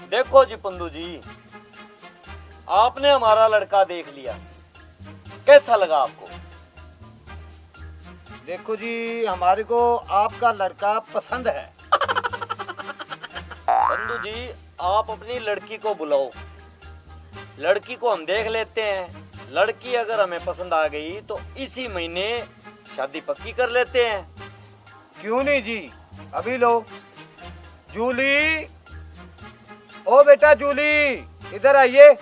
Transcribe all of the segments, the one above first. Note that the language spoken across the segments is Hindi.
देखो जी पंदू जी, आपने हमारा लड़का देख लिया, कैसा लगा आपको? देखो जी, हमारे को आपका लड़का पसंद है। पंदू जी, आप अपनी लड़की को बुलाओ, लड़की को हम देख लेते हैं। लड़की अगर हमें पसंद आ गई तो इसी महीने शादी पक्की कर लेते हैं। क्यों नहीं जी, अभी लो। जूली, ओ बेटा जूली, इधर आइए।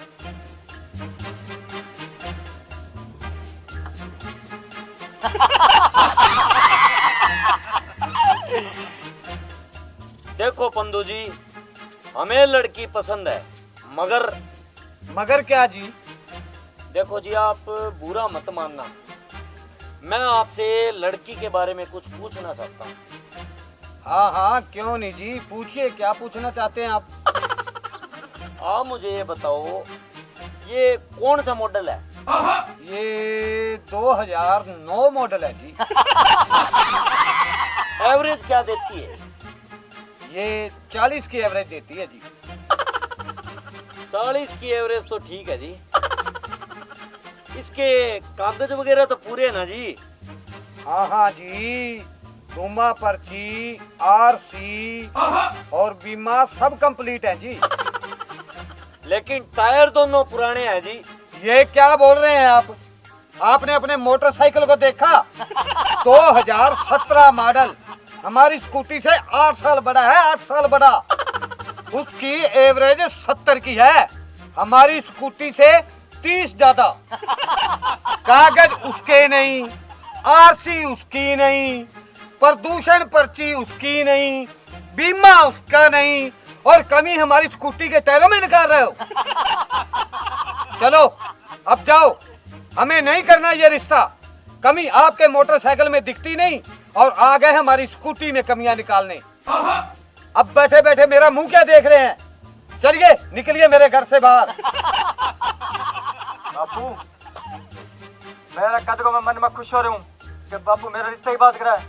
देखो पंदू जी, हमें लड़की पसंद है, मगर क्या जी? देखो जी, आप बुरा मत मानना, मैं आपसे लड़की के बारे में कुछ पूछना चाहता हूँ। हाँ हाँ, क्यों नहीं जी, पूछिए, क्या पूछना चाहते हैं आप? आप मुझे ये बताओ, ये कौन सा मॉडल है? ये 2009 मॉडल है जी। एवरेज क्या देती है? ये 40 की एवरेज देती है जी। 40 की एवरेज तो ठीक है जी। इसके कागज वगैरह तो पूरे है ना जी? हाँ हाँ जी, धुमा पर्ची, आरसी और बीमा सब कंप्लीट है जी। लेकिन टायर दोनों पुराने हैं जी। ये क्या बोल रहे हैं आप? आपने अपने मोटरसाइकिल को देखा? 2017 मॉडल, हमारी स्कूटी से 8 साल बड़ा है, 8 साल बड़ा। उसकी एवरेज 70 की है, हमारी स्कूटी से 30 ज्यादा। कागज उसके नहीं, आरसी उसकी नहीं, प्रदूषण पर्ची उसकी नहीं, बीमा उसका नहीं, और कमी हमारी स्कूटी के टायरों में निकाल रहे हो। चलो अब जाओ, हमें नहीं करना ये रिश्ता। कमी आपके मोटरसाइकिल में दिखती नहीं और आ गए हमारी स्कूटी में कमियां निकालने। अब बैठे बैठे मेरा मुंह क्या देख रहे हैं? चलिए निकलिए मेरे घर से बाहर। बापू, मेरा कद को मैं मन में खुश हो रहा हूँ कि बापू मेरा रिश्ते की बात करा है।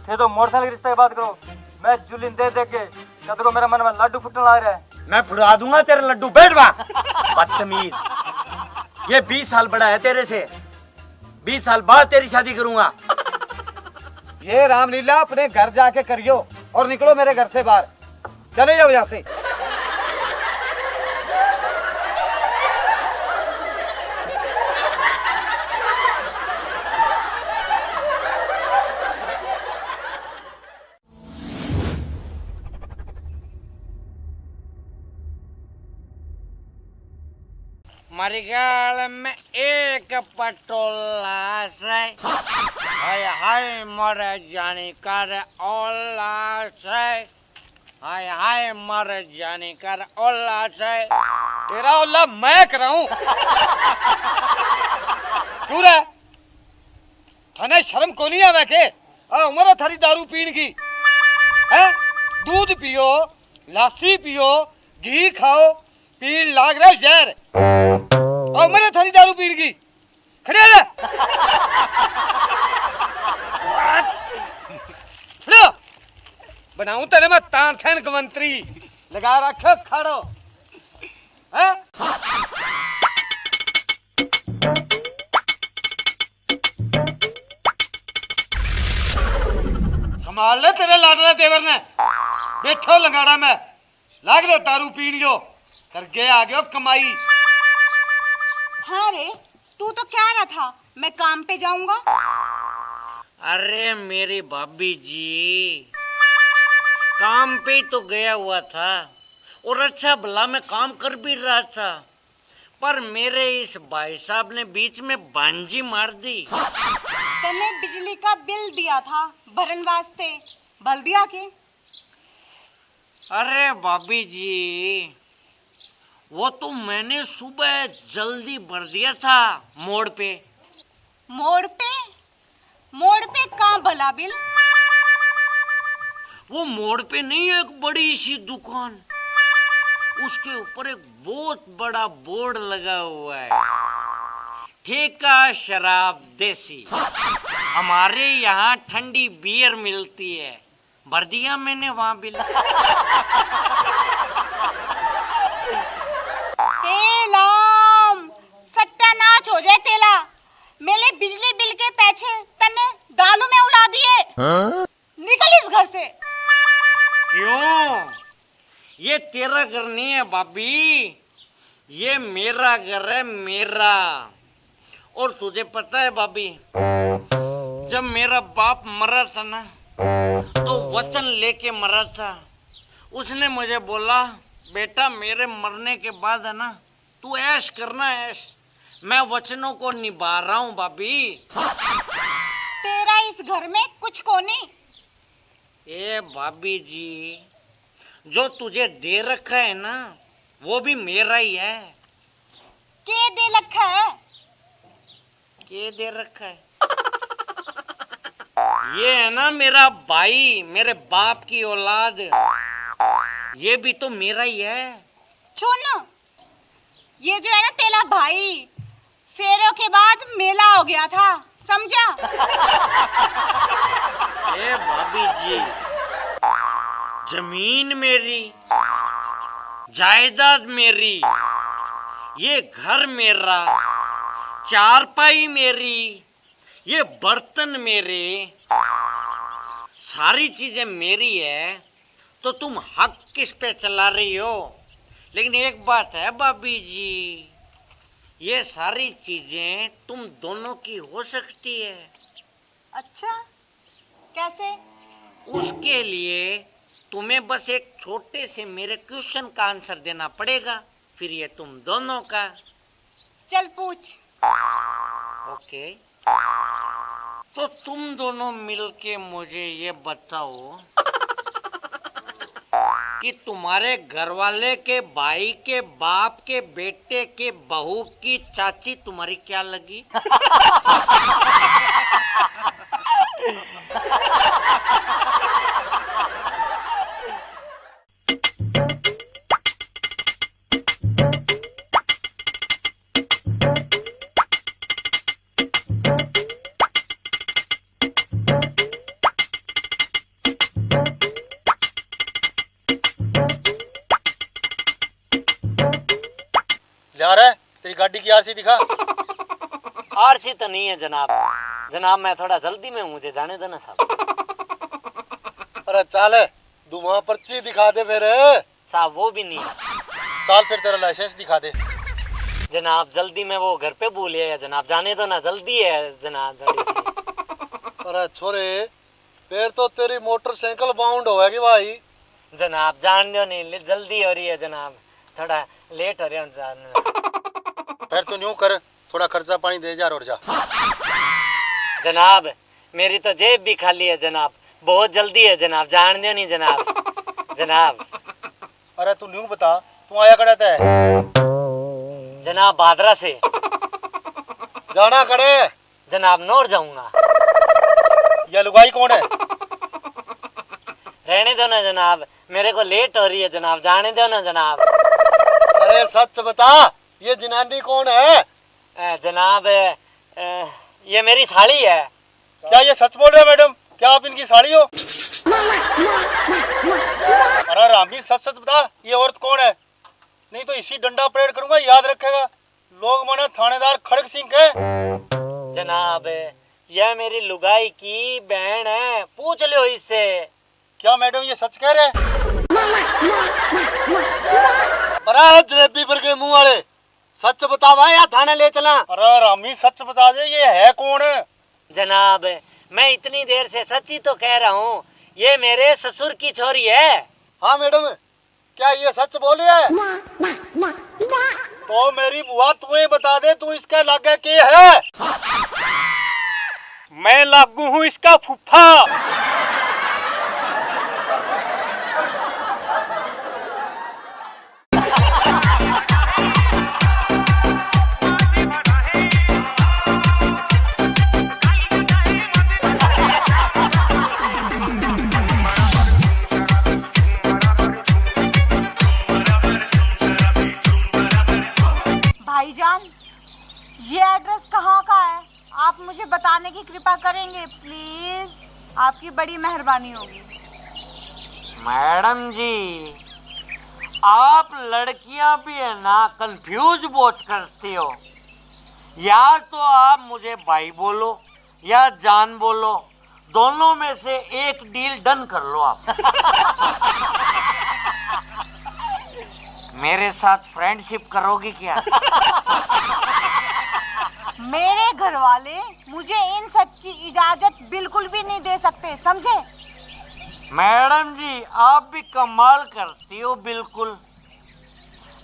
थे तो मोटरसाइकिल रिश्ते की बात करो। मैं जुलिन दे दे के कद को मेरा मन में लड्डू फुटने लग रहा है। मैं फुड़ा दूंगा तेरे लड्डू, बैठ वहाँ। बदतमीज, ये 20 साल बड़ा है तेरे से, 20 साल बाद तेरी शादी करूंगा। ये रामलीला अपने घर जाके करियो और निकलो मेरे घर से बाहर। चले जाओ यहाँ से। मरगाल में एक पटोला से हाय हाय मर जाने कर ओला से, हाय हाय मर जाने कर ओला से। तेरा ओला मैं कराऊं? क्यों रे? थाने शर्म को नहीं आवे के? उम्र थारी दारू पीन की है? दूध पियो, लस्सी पियो, घी खाओ, पीन लाग रहा जहर। उम्र थारी दारू पीन की। खड़े रे, बनाऊं तेरे मैं तानसेन गवंतरी। लगा रखो खड़ो है? संभाल ले तेरे लाडले देवर ने। बैठो लंगाड़ा में, लाग लो दारू पीन लो, कर गए आ गयो कमाई। हाँ रे, तू तो कह रहा था मैं काम पे जाऊंगा। अरे मेरी भाभी जी, काम पे ही तो गया हुआ था और अच्छा भला मैं काम कर भी रहा था, पर मेरे इस भाई साहब ने बीच में बांजी मार दी। तने बिजली का बिल दिया था भरन वास्ते, भल दिया के? अरे भाभी जी, वो तो मैंने सुबह जल्दी भर दिया था मोड़ पे। मोड़ पे? मोड़ पे कहाँ भला बिल? वो मोड़ पे नहीं है, एक बड़ी सी दुकान, उसके ऊपर एक बहुत बड़ा बोर्ड लगा हुआ है, ठेका शराब देसी, हमारे यहाँ ठंडी बियर मिलती है। भर दिया मैंने वहां बिल। ये तेरा घर नहीं है भाभी, ये मेरा घर है, मेरा। और तुझे पता है भाभी, जब मेरा बाप मरा था ना, तो वचन लेके मरा था। उसने मुझे बोला, बेटा मेरे मरने के बाद है ना, तू ऐश करना, ऐश। मैं वचनों को निभा रहा हूँ भाभी। तेरा इस घर में कुछ को नहीं। ए भाभी जी, जो तुझे दे रखा है ना, वो भी मेरा ही है। के दे रखा है? के दे रखा है? ये है ना मेरा भाई, मेरे बाप की औलाद, ये भी तो मेरा ही है। सुन, ये जो है ना तेरा भाई, फेरों के बाद मेला हो गया था, समझा? ए भाभी जी, जमीन मेरी, जायदाद मेरी, ये घर मेरा, चारपाई मेरी, ये बर्तन मेरे, सारी चीजें मेरी है, तो तुम हक किस पे चला रही हो? लेकिन एक बात है भाभी जी, ये सारी चीजें तुम दोनों की हो सकती है। अच्छा, कैसे? उसके लिए तुम्हें बस एक छोटे से मेरे क्वेश्चन का आंसर देना पड़ेगा, फिर ये तुम दोनों का। चल पूछ। ओके, तो तुम दोनों मिलके मुझे ये बताओ कि तुम्हारे घर वाले के भाई के बाप के बेटे के बहू की चाची तुम्हारी क्या लगी? यार है तेरी गाड़ी की आरसी दिखा। आरसी तो नहीं है जनाब। जनाब मैं थोड़ा जल्दी में हूँ, मुझे जाने देना साहब। अरे चाल तू वहाँ पर्ची दिखा दे फिर। साहब वो भी नहीं है चाल फिर तेरा लाइसेंस दिखा दे। जनाब, जल्दी में वो घर पे भूल गया जनाब, जाने दो ना, जल्दी है जनाब जल्दी से। अरे छोरे फिर तो तेरी मोटरसाइकिल बाउंड होएगी भाई। जनाब जान दो, नहीं जल्दी हो रही है जनाब, थोड़ा लेट हो रहे हैं जाने। फिर तो न्यू कर, थोड़ा खर्चा पानी दे जा और जा। जनाब मेरी तो जेब भी खाली है जनाब, बहुत जल्दी है जनाब, जान दो नहीं जनाब। जनाब अरे तू न्यू बता, तू आया कड़ा है? जनाब बादरा से। जाना कड़े? जनाब नौर जाऊंगा। यह लुगाई कौन है? रहने दो ना जनाब, मेरे को लेट हो रही है जनाब, जाने दो ना जनाब। अरे सच बता, ये जनानी कौन है? जनाब ये मेरी साड़ी है। क्या ये सच बोल रहे हो मैडम? क्या आप इनकी साड़ी हो? अरे रामी सच सच बता, ये औरत कौन है? नहीं तो इसी डंडा परेड करूंगा, याद रखेगा। लोग माने थानेदार खड़क सिंह के। जनाब यह मेरी लुगाई की बहन है, पूछ लो इससे। क्या मैडम ये सच कह रहे? अरे जलेबी पर के मुंह वाले, सच बतावा या थाने ले चला? अरे रामी सच बता दे, ये है कौन? जनाब मैं इतनी देर से सच ही तो कह रहा हूँ, ये मेरे ससुर की छोरी है। हाँ मैडम, क्या ये सच बोल रही है? तो मेरी बुआ तू ही बता दे, तू इसका लागे के है? मैं लागू हूँ इसका फूफा। भाईजान, ये एड्रेस कहाँ का है? आप मुझे बताने की कृपा करेंगे प्लीज, आपकी बड़ी मेहरबानी होगी। मैडम जी, आप लड़कियां भी है ना कंफ्यूज बहुत करती हो। या तो आप मुझे भाई बोलो या जान बोलो, दोनों में से एक डील डन कर लो आप। मेरे साथ फ्रेंडशिप करोगी क्या? मेरे घर वाले मुझे इन सब की इजाजत बिल्कुल भी नहीं दे सकते, समझे? मैडम जी आप भी कमाल करती हो। बिल्कुल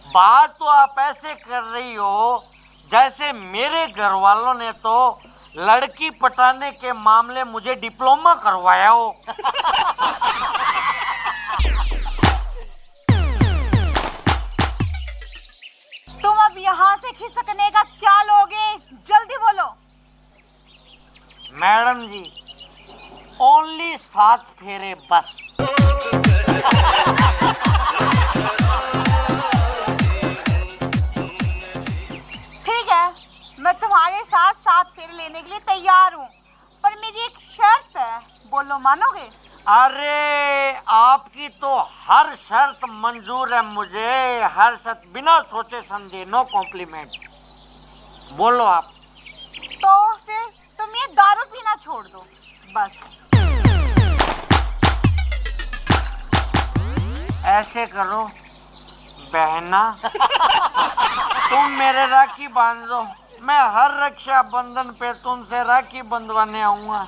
बात तो आप ऐसे कर रही हो जैसे मेरे घर वालों ने तो लड़की पटाने के मामले मुझे डिप्लोमा करवाया हो। तुम अब यहाँ से खिसकने का क्या लोगे? जल्दी बोलो। मैडम जी ओनली 7 फेरे बस। ठीक है, मैं तुम्हारे साथ 7 फेरे लेने के लिए तैयार हूँ, पर मेरी एक शर्त है, बोलो मानोगे? अरे आपकी तो हर शर्त मंजूर है मुझे, हर शर्त बिना सोचे समझे, नो कॉम्प्लीमेंट्स। बोलो आप। तो फिर तुम ये दारू पीना छोड़ दो बस। ऐसे करो बहना, तुम मेरे राखी बांध दो, मैं हर रक्षाबंधन पे तुमसे राखी बंधवाने आऊंगा।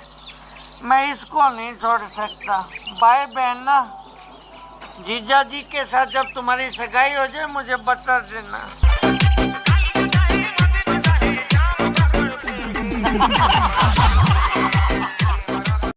मैं इसको नहीं छोड़ सकता। बाय बहना। जीजा जी के साथ जब तुम्हारी सगाई हो जाए मुझे बता देना।